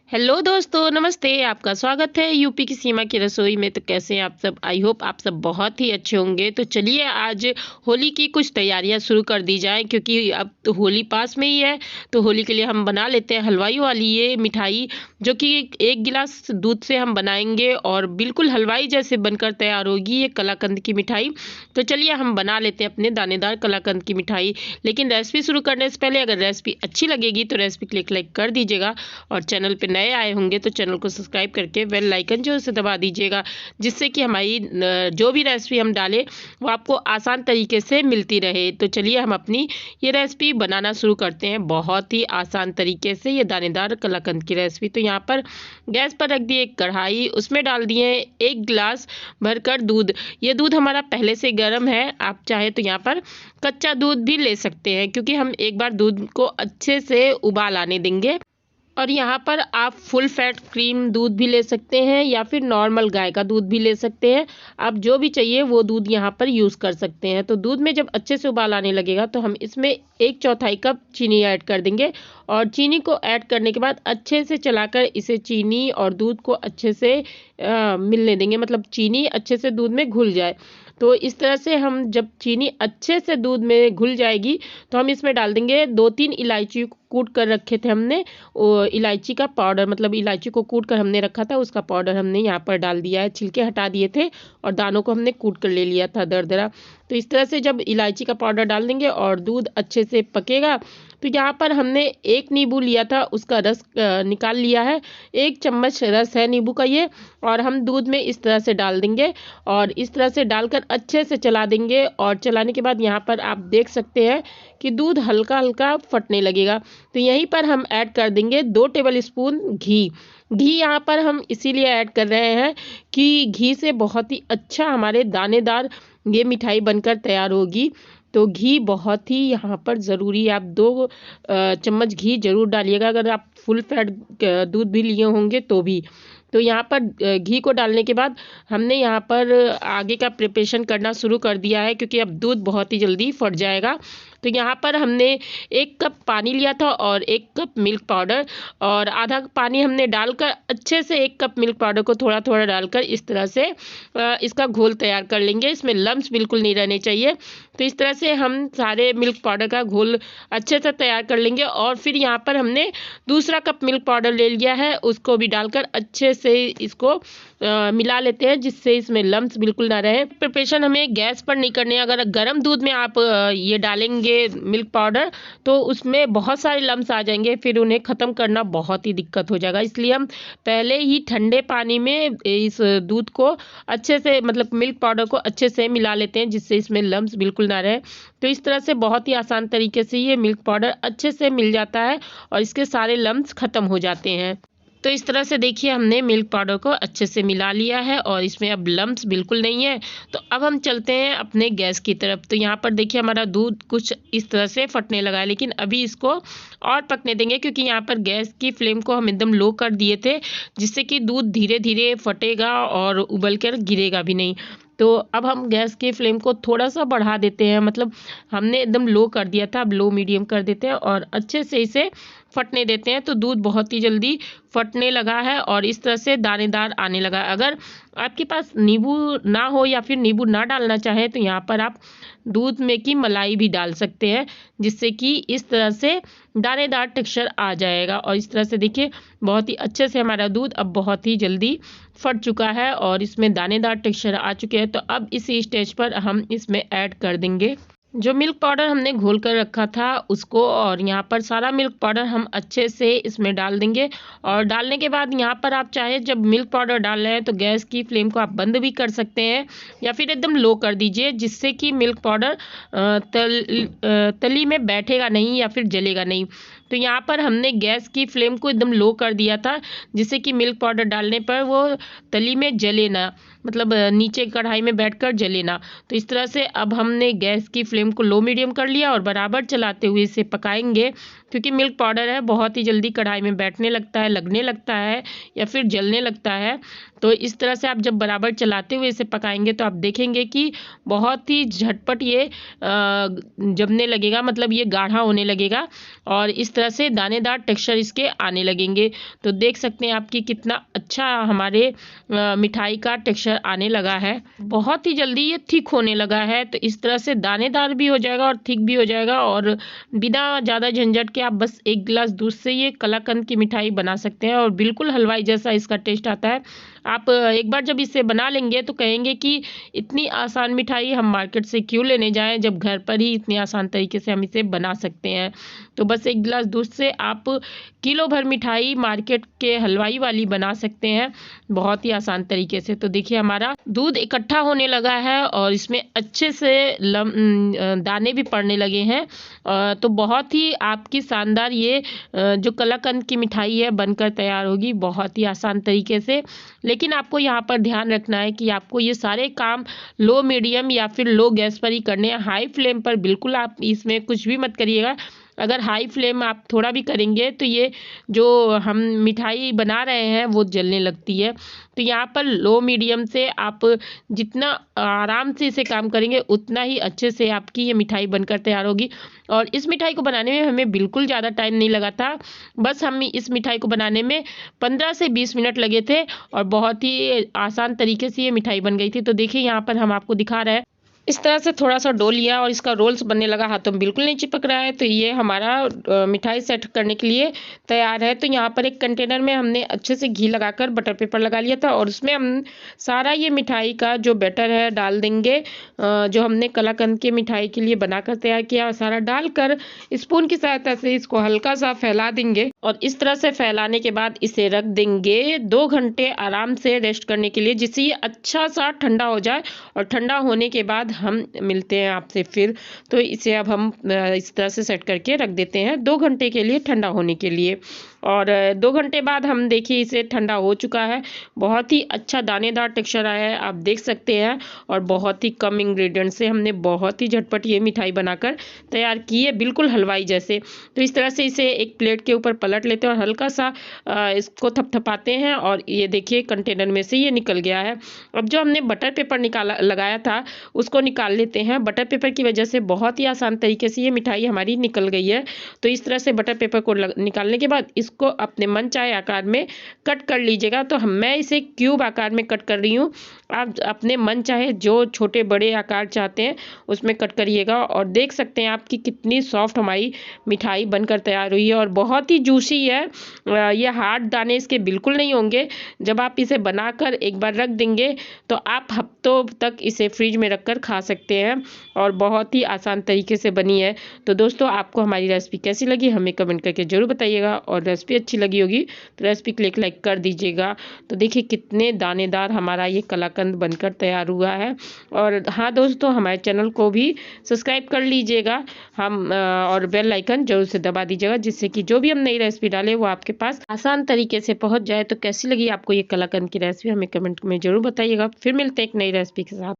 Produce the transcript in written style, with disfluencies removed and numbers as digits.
Hello दोस्तों, नमस्ते। आपका स्वागत है यूपी की सीमा की रसोई में। तो कैसे हैं आप सब? आई होप आप सब बहुत ही अच्छे होंगे। तो चलिए आज होली की कुछ तैयारियां शुरू कर दी जाए, क्योंकि अब तो होली पास में ही है। तो होली के लिए हम बना लेते हैं हलवाई वाली ये मिठाई, जो कि एक गिलास दूध से हम बनाएंगे और बिल्कुल हलवाई जैसे बनकर तैयार होगी ये कलाकंद की मिठाई। तो चलिए हम बना लेते हैं अपने दानेदार कलाकंद की मिठाई। लेकिन रेसिपी शुरू करने से पहले अगर रेसिपी अच्छी लगेगी तो रेसिपी को लाइक कर दीजिएगा, और चैनल पे नए आए होंगे तो चैनल को सब्सक्राइब करके बेल आइकन जो से दबा दीजिएगा, जिससे कि हमारी जो भी रेसिपी हम डालें वो आपको आसान तरीके से मिलती रहे। तो चलिए हम अपनी ये रेसिपी बनाना शुरू करते हैं बहुत ही आसान तरीके से, ये दानेदार कलाकंद की रेसिपी। तो यहाँ पर गैस पर रख दिए एक कढ़ाई, उसमें डाल दिए 1 गिलास भरकर दूध। ये दूध हमारा पहले से गर्म है। आप चाहे तो यहाँ पर कच्चा दूध भी ले सकते हैं, क्योंकि हम एक बार दूध को अच्छे से उबाल आने देंगे। और यहाँ पर आप फुल फैट क्रीम दूध भी ले सकते हैं, या फिर नॉर्मल गाय का दूध भी ले सकते हैं। आप जो भी चाहिए वो दूध यहाँ पर यूज़ कर सकते हैं। तो दूध में जब अच्छे से उबाल आने लगेगा तो हम इसमें 1/4 कप चीनी ऐड कर देंगे। और चीनी को ऐड करने के बाद अच्छे से चलाकर इसे चीनी और दूध को अच्छे से मिलने देंगे, मतलब चीनी अच्छे से दूध में घुल जाए। तो इस तरह से हम जब चीनी अच्छे से दूध में घुल जाएगी तो हम इसमें डाल देंगे 2-3 इलायची कूट कर रखे थे हमने, वो इलायची का पाउडर, मतलब इलायची को कूट कर हमने रखा था, उसका पाउडर हमने यहाँ पर डाल दिया है। छिलके हटा दिए थे और दानों को हमने कूट कर ले लिया था दरदरा। तो इस तरह से जब इलायची का पाउडर डाल देंगे और दूध अच्छे से पकेगा, तो यहाँ पर हमने 1 नींबू लिया था, उसका रस निकाल लिया है। 1 चम्मच रस है नींबू का ये, और हम दूध में इस तरह से डाल देंगे और इस तरह से डालकर अच्छे से चला देंगे। और चलाने के बाद यहाँ पर आप देख सकते हैं कि दूध हल्का हल्का फटने लगेगा। तो यहीं पर हम ऐड कर देंगे 2 टेबल स्पून घी। घी यहाँ पर हम इसीलिए ऐड कर रहे हैं कि घी से बहुत ही अच्छा हमारे दानेदार ये मिठाई बनकर तैयार होगी। तो घी बहुत ही यहाँ पर ज़रूरी है। आप 2 चम्मच घी ज़रूर डालिएगा, अगर आप फुल फैट दूध भी लिए होंगे तो भी। तो यहाँ पर घी को डालने के बाद हमने यहाँ पर आगे का प्रिपरेशन करना शुरू कर दिया है, क्योंकि अब दूध बहुत ही जल्दी फट जाएगा। तो यहाँ पर हमने 1 कप पानी लिया था और 1 कप मिल्क पाउडर, और आधा पानी हमने डालकर अच्छे से 1 कप मिल्क पाउडर को थोड़ा थोड़ा डालकर इस तरह से इसका घोल तैयार कर लेंगे। इसमें लम्स बिल्कुल नहीं रहने चाहिए। तो इस तरह से हम सारे मिल्क पाउडर का घोल अच्छे से तैयार कर लेंगे। और फिर यहाँ पर हमने दूसरा कप मिल्क पाउडर ले लिया है, उसको भी डालकर अच्छे से इसको मिला लेते हैं, जिससे इसमें लम्स बिल्कुल ना रहे। प्रिपरेशन हमें गैस पर नहीं करनी है। अगर गर्म दूध में आप ये डालेंगे मिल्क पाउडर तो उसमें बहुत सारे लम्स आ जाएंगे, फिर उन्हें ख़त्म करना बहुत ही दिक्कत हो जाएगा। इसलिए हम पहले ही ठंडे पानी में इस दूध को अच्छे से, मतलब मिल्क पाउडर को अच्छे से मिला लेते हैं, जिससे इसमें लम्स बिल्कुल ना रहे। तो इस तरह से बहुत ही आसान तरीके से ये मिल्क पाउडर अच्छे से मिल जाता है और इसके सारे लम्स ख़त्म हो जाते हैं। तो इस तरह से देखिए हमने मिल्क पाउडर को अच्छे से मिला लिया है और इसमें अब लम्स बिल्कुल नहीं है। तो अब हम चलते हैं अपने गैस की तरफ। तो यहाँ पर देखिए हमारा दूध कुछ इस तरह से फटने लगा है, लेकिन अभी इसको और पकने देंगे, क्योंकि यहाँ पर गैस की फ्लेम को हम एकदम लो कर दिए थे, जिससे कि दूध धीरे धीरे फटेगा और उबल कर गिरेगा भी नहीं। तो अब हम गैस की फ्लेम को थोड़ा सा बढ़ा देते हैं, मतलब हमने एकदम लो कर दिया था, अब लो मीडियम कर देते हैं और अच्छे से इसे फटने देते हैं। तो दूध बहुत ही जल्दी फटने लगा है और इस तरह से दानेदार आने लगा। अगर आपके पास नींबू ना हो या फिर नींबू ना डालना चाहे तो यहाँ पर आप दूध में की मलाई भी डाल सकते हैं, जिससे कि इस तरह से दानेदार टेक्सचर आ जाएगा। और इस तरह से देखिए बहुत ही अच्छे से हमारा दूध अब बहुत ही जल्दी फट चुका है और इसमें दानेदार टेक्सचर आ चुके हैं। तो अब इसी स्टेज पर हम इसमें ऐड कर देंगे जो मिल्क पाउडर हमने घोल कर रखा था उसको, और यहाँ पर सारा मिल्क पाउडर हम अच्छे से इसमें डाल देंगे। और डालने के बाद यहाँ पर आप चाहे जब मिल्क पाउडर डाल रहे हैं तो गैस की फ्लेम को आप बंद भी कर सकते हैं या फिर एकदम लो कर दीजिए, जिससे कि मिल्क पाउडर तली में बैठेगा नहीं या फिर जलेगा नहीं। तो यहाँ पर हमने गैस की फ्लेम को एकदम लो कर दिया था, जिससे कि मिल्क पाउडर डालने पर वो तली में जले ना, मतलब नीचे कढ़ाई में बैठकर जले ना। तो इस तरह से अब हमने गैस की फ्लेम को लो मीडियम कर लिया और बराबर चलाते हुए इसे पकाएंगे क्योंकि मिल्क पाउडर है, बहुत ही जल्दी कढ़ाई में बैठने लगता है, लगने लगता है या फिर जलने लगता है। तो इस तरह से आप जब बराबर चलाते हुए इसे पकाएंगे तो आप देखेंगे कि बहुत ही झटपट ये जमने लगेगा, मतलब ये गाढ़ा होने लगेगा और इस तरह से दानेदार टेक्सचर इसके आने लगेंगे। तो देख सकते हैं आप कि कितना अच्छा हमारे मिठाई का टेक्सचर आने लगा है। बहुत ही जल्दी ये थिक होने लगा है, तो इस तरह से दानेदार भी हो जाएगा और थिक भी हो जाएगा और बिना ज़्यादा झंझट के आप बस 1 गिलास दूध से ये कलाकंद की मिठाई बना सकते हैं और बिल्कुल हलवाई जैसा इसका टेस्ट आता है। आप एक बार जब इसे बना लेंगे तो कहेंगे कि इतनी आसान मिठाई हम मार्केट से क्यों लेने जाएं, जब घर पर ही इतनी आसान तरीके से हम इसे बना सकते हैं। तो बस 1 गिलास दूध से आप किलो भर मिठाई मार्केट के हलवाई वाली बना सकते हैं बहुत ही आसान तरीके से। तो देखिए हमारा दूध इकट्ठा होने लगा है और इसमें अच्छे से दाने भी पड़ने लगे हैं। तो बहुत ही आपकी शानदार ये जो कलाकंद की मिठाई है बनकर तैयार होगी बहुत ही आसान तरीके से। लेकिन आपको यहाँ पर ध्यान रखना है कि आपको ये सारे काम लो मीडियम या फिर लो गैस पर ही करने हैं। हाई फ्लेम पर बिल्कुल आप इसमें कुछ भी मत करिएगा। अगर हाई फ्लेम आप थोड़ा भी करेंगे तो ये जो हम मिठाई बना रहे हैं वो जलने लगती है। तो यहाँ पर लो मीडियम से आप जितना आराम से इसे काम करेंगे उतना ही अच्छे से आपकी ये मिठाई बनकर तैयार होगी। और इस मिठाई को बनाने में हमें बिल्कुल ज़्यादा टाइम नहीं लगा था, बस हम इस मिठाई को बनाने में 15 से 20 मिनट लगे थे और बहुत ही आसान तरीके से ये मिठाई बन गई थी। तो देखिए यहाँ पर हम आपको दिखा रहे हैं, इस तरह से थोड़ा सा डो लिया और इसका रोल्स बनने लगा, हाथों में बिल्कुल नहीं चिपक रहा है। तो ये हमारा मिठाई सेट करने के लिए तैयार है। तो यहाँ पर एक कंटेनर में हमने अच्छे से घी लगाकर बटर पेपर लगा लिया था और उसमें हम सारा ये मिठाई का जो बैटर है डाल देंगे, जो हमने कलाकंद की मिठाई के लिए बनाकर तैयार किया, सारा डालकर स्पून की सहायता से इसको हल्का सा फैला देंगे और इस तरह से फैलाने के बाद इसे रख देंगे 2 घंटे आराम से रेस्ट करने के लिए, जिससे ये अच्छा सा ठंडा हो जाए। और ठंडा होने के बाद हम मिलते हैं आपसे फिर। तो इसे अब हम इस तरह से सेट करके रख देते हैं 2 घंटे के लिए ठंडा होने के लिए। और 2 घंटे बाद हम देखिए इसे ठंडा हो चुका है, बहुत ही अच्छा दानेदार टेक्सचर आया है, आप देख सकते हैं। और बहुत ही कम इंग्रेडिएंट से हमने बहुत ही झटपट ये मिठाई बनाकर तैयार की है, बिल्कुल हलवाई जैसे। तो इस तरह से इसे एक प्लेट के ऊपर पलट लेते हैं और हल्का सा इसको थपथपाते हैं और ये देखिए कंटेनर में से ये निकल गया है। अब जो हमने बटर पेपर लगाया था उसको निकाल लेते हैं। बटर पेपर की वजह से बहुत ही आसान तरीके से ये मिठाई हमारी निकल गई है। तो इस तरह से बटर पेपर को निकालने के बाद इसको अपने मनचाहे आकार में कट कर लीजिएगा। तो मैं इसे क्यूब आकार में कट कर रही हूँ, आप अपने मन चाहे जो छोटे बड़े आकार चाहते हैं उसमें कट करिएगा। और देख सकते हैं आप कि कितनी सॉफ्ट हमारी मिठाई बनकर तैयार हुई है और बहुत ही जूसी है। ये हार्ड दाने इसके बिल्कुल नहीं होंगे। जब आप इसे बनाकर एक बार रख देंगे तो आप हफ्तों तक इसे फ्रिज में रखकर खा सकते हैं और बहुत ही आसान तरीके से बनी है। तो दोस्तों आपको हमारी रेसिपी कैसी लगी हमें कमेंट करके ज़रूर बताइएगा और रेसिपी अच्छी लगी होगी तो रेसिपी को एक लाइक कर दीजिएगा। तो देखिए कितने दानेदार हमारा ये कलाकंद बनकर तैयार हुआ है। और हाँ दोस्तों, हमारे चैनल को भी सब्सक्राइब कर लीजिएगा और बेल आइकन जरूर से दबा दीजिएगा, जिससे कि जो भी हम नई रेसिपी डालें वो आपके पास आसान तरीके से पहुंच जाए। तो कैसी लगी आपको ये कलाकंद की रेसिपी हमें कमेंट में जरूर बताइएगा। फिर मिलते हैं एक नई रेसिपी के साथ।